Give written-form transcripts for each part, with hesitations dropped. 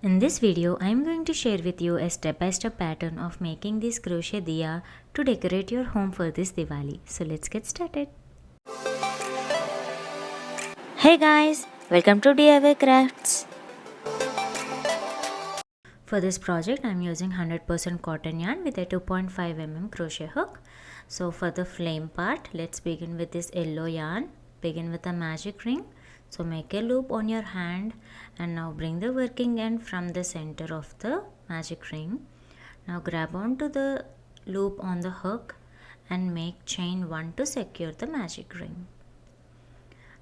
In this video, I am going to share with you a step-by-step pattern of making this crochet diya to decorate your home for this Diwali. So let's get started. Hey guys, welcome to diykraftz. For this project, I am using 100% cotton yarn with a 2.5 mm crochet hook. So for the flame part, let's begin with this yellow yarn. Begin with a magic ring. So make a loop on your hand and now bring the working end from the center of the magic ring. Now grab onto the loop on the hook and make chain 1 to secure the magic ring.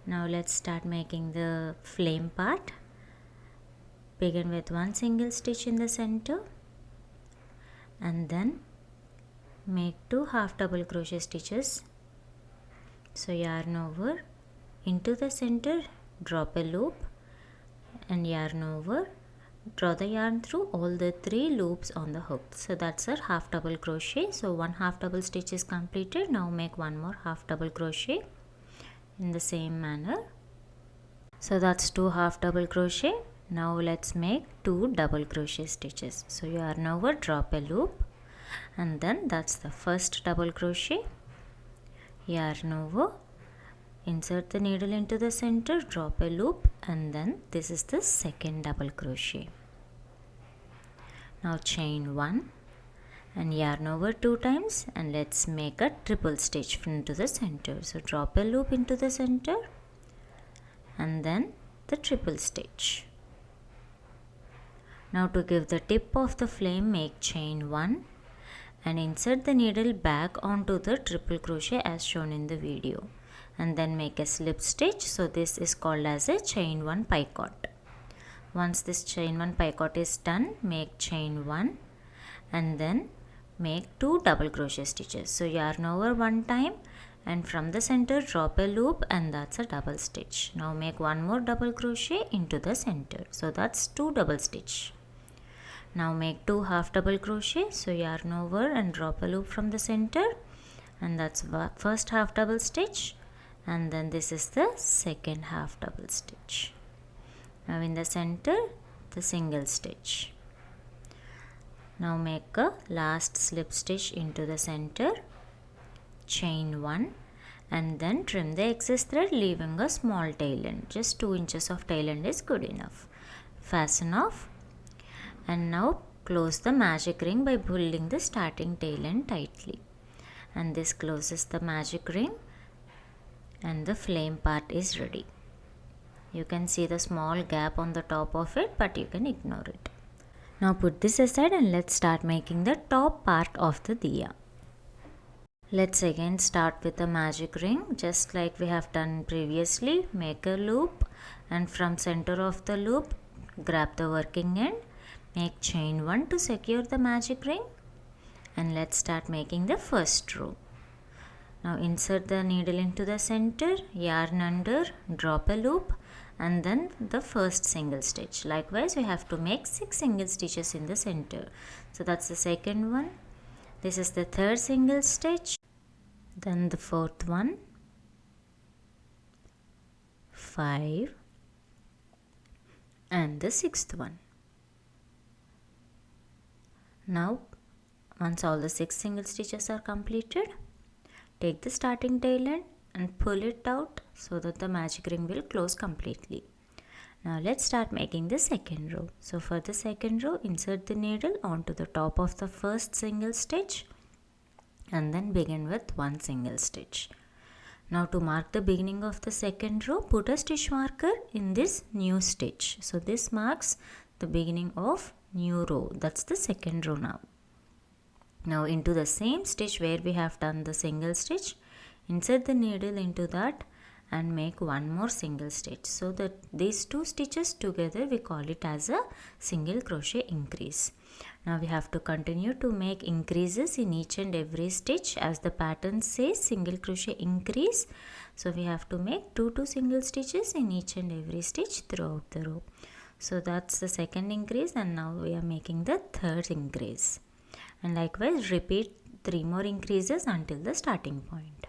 Now let's start making the flame part. Begin with one single stitch in the center and then make 2 half double crochet stitches. So yarn over into the center, drop a loop and yarn over, draw the yarn through all the 3 loops on the hook. So that's our half double crochet. So one half double stitch is completed. Now make one more half double crochet in the same manner. So that's 2 half double crochet. Now let's make 2 double crochet stitches. So yarn over, drop a loop and then that's the first double crochet. Yarn over, insert the needle into the center, drop a loop and then this is the second double crochet. Now chain 1 and yarn over 2 times and let's make a triple stitch into the center. So drop a loop into the center and then the triple stitch. Now to give the tip of the flame, make chain 1 and insert the needle back onto the triple crochet as shown in the video. And then make a slip stitch. So this is called as a chain 1 picot. Once this chain 1 picot is done, make chain 1 and then make 2 double crochet stitches. So yarn over 1 time and from the center drop a loop and that's a double stitch. Now make one more double crochet into the center. So that's 2 double stitch. Now make 2 half double crochet. So yarn over and drop a loop from the center and that's first half double stitch. And then this is the second half double stitch. Now in the center, the single stitch. Now make a last slip stitch into the center, chain 1 and then trim the excess thread leaving a small tail end. Just 2 inches of tail end is good enough. Fasten off and now close the magic ring by pulling the starting tail end tightly. And this closes the magic ring. And the flame part is ready. You can see the small gap on the top of it, but you can ignore it. Now put this aside and let's start making the top part of the diya. Let's again start with the magic ring, just like we have done previously. Make a loop and from center of the loop grab the working end, make chain 1 to secure the magic ring and let's start making the first row. Now insert the needle into the center, yarn under, drop a loop and then the first single stitch. Likewise, we have to make 6 single stitches in the center. So that's the second one. This is the third single stitch. Then the fourth one, 5 and the sixth one. Now once all the 6 single stitches are completed, take the starting tail end and pull it out so that the magic ring will close completely. Now let's start making the second row. So for the second row, insert the needle onto the top of the first single stitch and then begin with 1 single stitch. Now to mark the beginning of the second row, put a stitch marker in this new stitch. So this marks the beginning of new row. That's the second row now. Now into the same stitch where we have done the single stitch, insert the needle into that and make one more single stitch. So that these 2 stitches together we call it as a single crochet increase. Now we have to continue to make increases in each and every stitch as the pattern says single crochet increase. So we have to make 2 single stitches in each and every stitch throughout the row. So that's the second increase and now we are making the third increase. And likewise repeat 3 more increases until the starting point.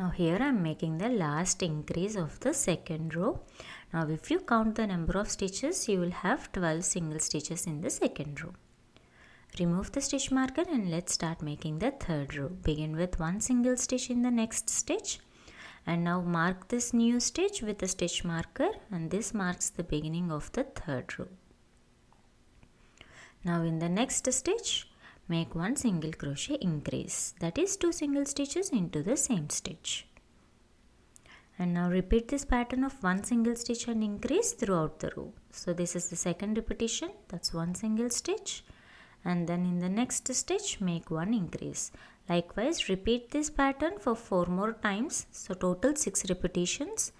Now here I am making the last increase of the second row. Now if you count the number of stitches, you will have 12 single stitches in the second row. Remove the stitch marker and let's start making the third row. Begin with one single stitch in the next stitch and now mark this new stitch with a stitch marker, and this marks the beginning of the third row. Now in the next stitch, make one single crochet increase, that is 2 single stitches into the same stitch. And now repeat this pattern of one single stitch and increase throughout the row. So this is the second repetition, that's one single stitch, and then in the next stitch make one increase. Likewise repeat this pattern for 4 more times, so total 6 repetitions,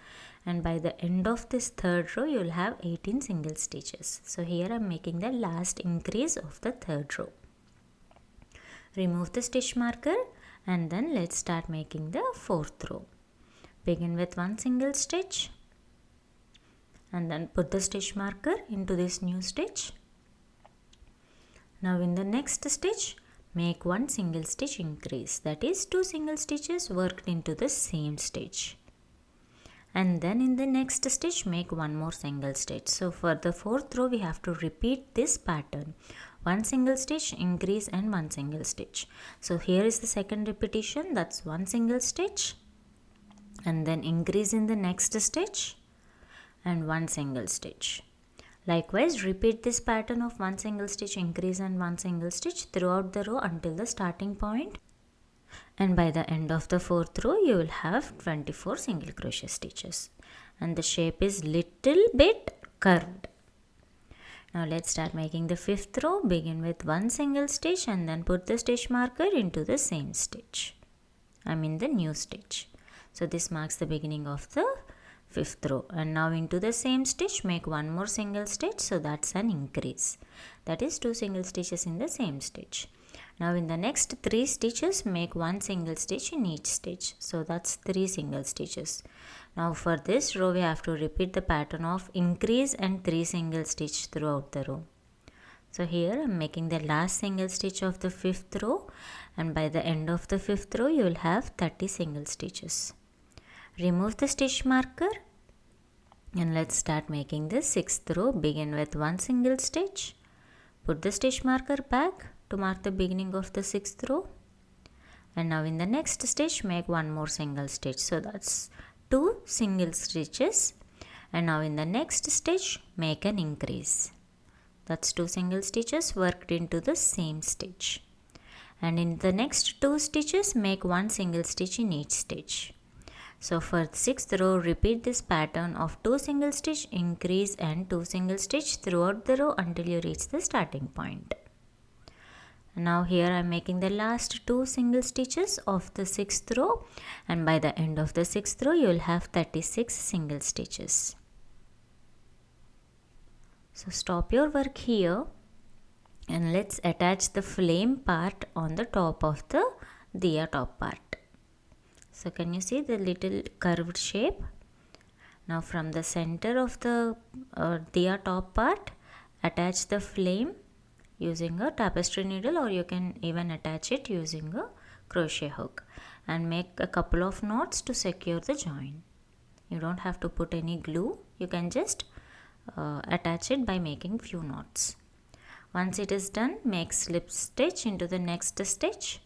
and by the end of this third row you will have 18 single stitches. So here I am making the last increase of the third row. Remove the stitch marker and then let's start making the fourth row. Begin with one single stitch and then put the stitch marker into this new stitch. Now in the next stitch, make one single stitch increase, that is 2 single stitches worked into the same stitch. And then in the next stitch, make one more single stitch. So for the fourth row, we have to repeat this pattern. One single stitch, increase and one single stitch. So here is the second repetition, that's one single stitch and then increase in the next stitch and one single stitch. Likewise, repeat this pattern of one single stitch, increase and one single stitch throughout the row until the starting point. And by the end of the fourth row, you will have 24 single crochet stitches. And the shape is little bit curved. Now let's start making the fifth row. Begin with one single stitch and then put the stitch marker into the same stitch. I mean the new stitch. So this marks the beginning of the fifth row, and now into the same stitch make one more single stitch, so that's an increase, that is 2 single stitches in the same stitch. Now in the next 3 stitches make one single stitch in each stitch, so that's 3 single stitches. Now for this row we have to repeat the pattern of increase and 3 single stitch throughout the row. So here I am making the last single stitch of the fifth row, and by the end of the fifth row you will have 30 single stitches. Remove the stitch marker and let's start making the sixth row. Begin with one single stitch, put the stitch marker back to mark the beginning of the sixth row, and now in the next stitch make one more single stitch, so that's 2 single stitches, and now in the next stitch make an increase, that's 2 single stitches worked into the same stitch, and in the next 2 stitches make one single stitch in each stitch. So for the sixth row, repeat this pattern of 2 single stitch, increase and 2 single stitch throughout the row until you reach the starting point. Now here I am making the last 2 single stitches of the sixth row, and by the end of the sixth row you will have 36 single stitches. So stop your work here and let's attach the flame part on the top of the diya top part. So can you see the little curved shape? Now from the center of the diya top part, attach the flame using a tapestry needle, or you can even attach it using a crochet hook, and make a couple of knots to secure the join. You don't have to put any glue, you can just attach it by making few knots. Once it is done, make slip stitch into the next stitch,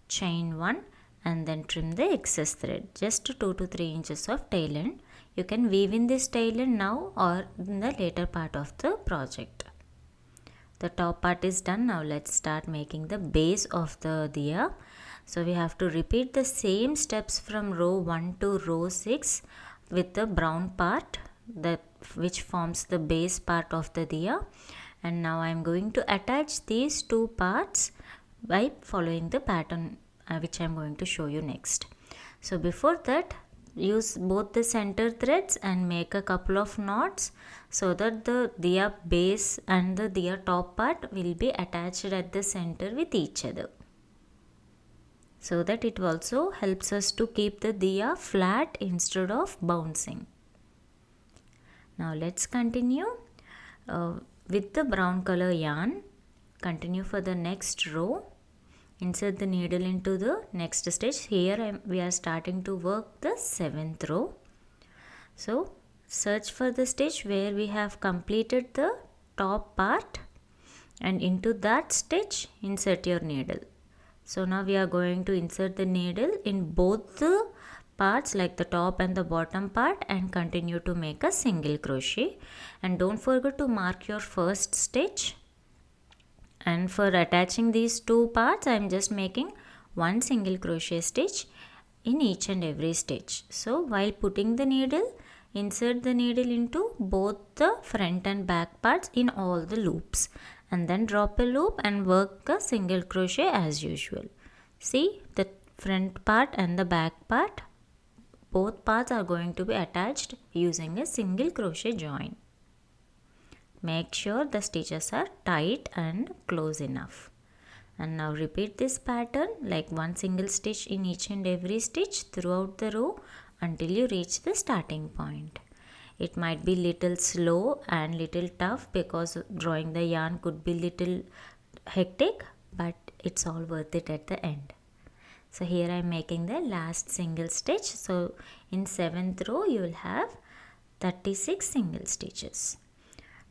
chain 1 and then trim the excess thread, just 2 to 3 inches of tail end. You can weave in this tail end now or in the later part of the project. The top part is done. Now let's start making the base of the diya. So we have to repeat the same steps from row 1 to row 6 with the brown part which forms the base part of the diya. And now I am going to attach these 2 parts by following the pattern which I am going to show you next. So before that, use both the center threads and make a couple of knots so that the diya base and the diya top part will be attached at the center with each other, so that it also helps us to keep the diya flat instead of bouncing. Now let's continue with the brown color yarn. Continue for the next row. Insert the needle into the next stitch. Here we are starting to work the 7th row. So search for the stitch where we have completed the top part, and into that stitch insert your needle. So now we are going to insert the needle in both the parts, like the top and the bottom part, and continue to make a single crochet. And don't forget to mark your first stitch. And for attaching these two parts, I am just making one single crochet stitch in each and every stitch. So while putting the needle, insert the needle into both the front and back parts in all the loops, and then drop a loop and work a single crochet as usual. See, the front part and the back part, both parts are going to be attached using a single crochet join. Make sure the stitches are tight and close enough. And now repeat this pattern, like one single stitch in each and every stitch throughout the row until you reach the starting point. It might be little slow and little tough because drawing the yarn could be little hectic, but it's all worth it at the end. So here I am making the last single stitch. So in 7th row you will have 36 single stitches.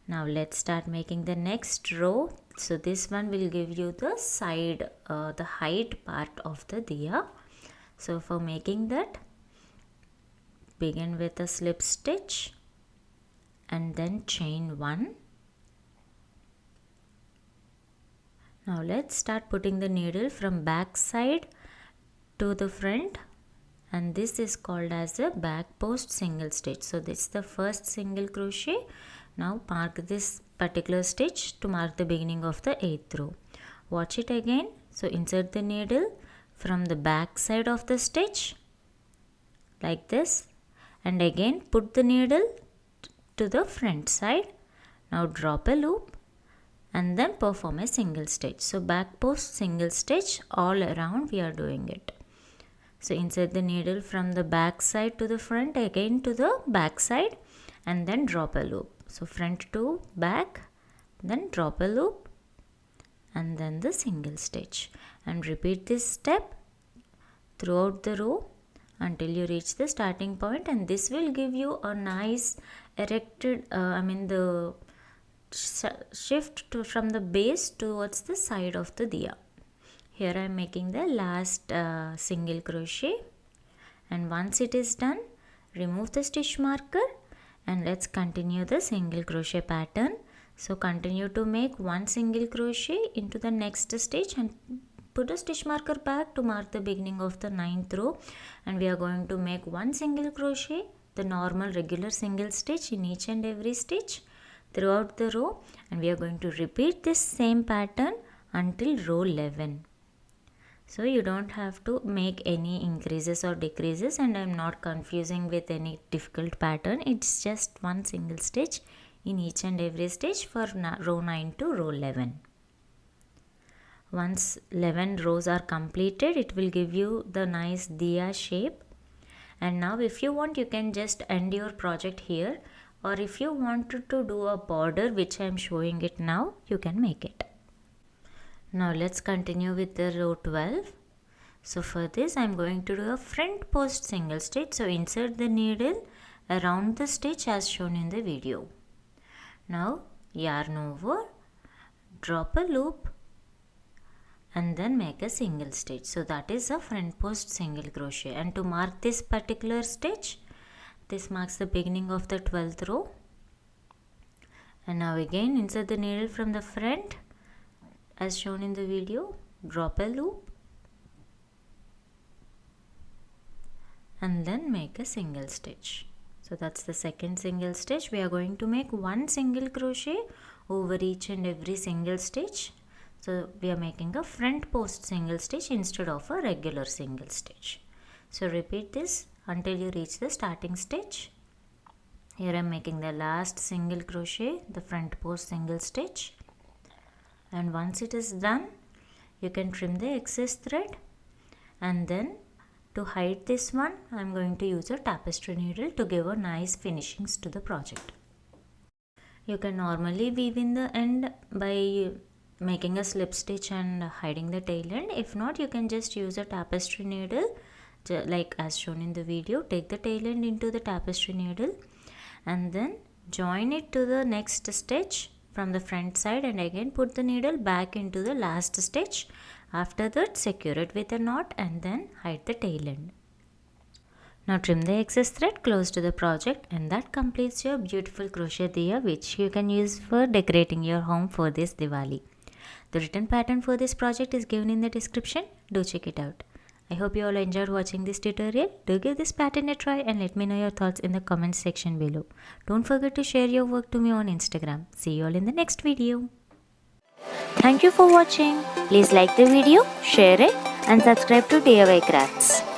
Now let's start making the next row. So this one will give you the side, the height part of the diya. So for making that, begin with a slip stitch and then chain 1. Now let's start putting the needle from back side to the front, and this is called as a back post single stitch. So this is the first single crochet. Now mark this particular stitch to mark the beginning of the 8th row. Watch it again. So insert the needle from the back side of the stitch like this, and again put the needle to the front side. Now drop a loop and then perform a single stitch. So back post single stitch all around we are doing it. So insert the needle from the back side to the front, again to the back side, and then drop a loop. So front to back, then drop a loop and then the single stitch, and repeat this step throughout the row until you reach the starting point. And this will give you a nice erected, the shift from the base towards the side of the diya. Here I am making the last single crochet, and once it is done, remove the stitch marker and let's continue the single crochet pattern. So continue to make one single crochet into the next stitch and put a stitch marker back to mark the beginning of the 9th row, and we are going to make one single crochet, the normal regular single stitch in each and every stitch throughout the row, and we are going to repeat this same pattern until row 11. So you don't have to make any increases or decreases, and I am not confusing with any difficult pattern. It's just one single stitch in each and every stitch for row 9 to row 11. Once 11 rows are completed, it will give you the nice diya shape. And now if you want, you can just end your project here, or if you wanted to do a border, which I am showing it now, you can make it. Now let's continue with the row 12. So for this I am going to do a front post single stitch. So insert the needle around the stitch as shown in the video. Now yarn over, drop a loop and then make a single stitch. So that is a front post single crochet, and to mark this particular stitch, this marks the beginning of the 12th row. And now again insert the needle from the front as shown in the video, drop a loop and then make a single stitch. So that's the second single stitch. We are going to make one single crochet over each and every single stitch. So we are making a front post single stitch instead of a regular single stitch. So repeat this until you reach the starting stitch. Here I am making the last single crochet, the front post single stitch. And once it is done, you can trim the excess thread, and then to hide this one, I am going to use a tapestry needle to give a nice finishings to the project. You can normally weave in the end by making a slip stitch and hiding the tail end. If not, you can just use a tapestry needle like as shown in the video. Take the tail end into the tapestry needle, and then join it to the next stitch from the front side, and again put the needle back into the last stitch. After that, secure it with a knot and then hide the tail end. Now trim the excess thread close to the project, and that completes your beautiful crochet diya, which you can use for decorating your home for this Diwali. The written pattern for this project is given in the description. Do check it out. I hope you all enjoyed watching this tutorial. Do give this pattern a try and let me know your thoughts in the comment section below. Don't forget to share your work to me on Instagram. See you all in the next video. Thank you for watching. Please like the video, share it and subscribe to diykraftz.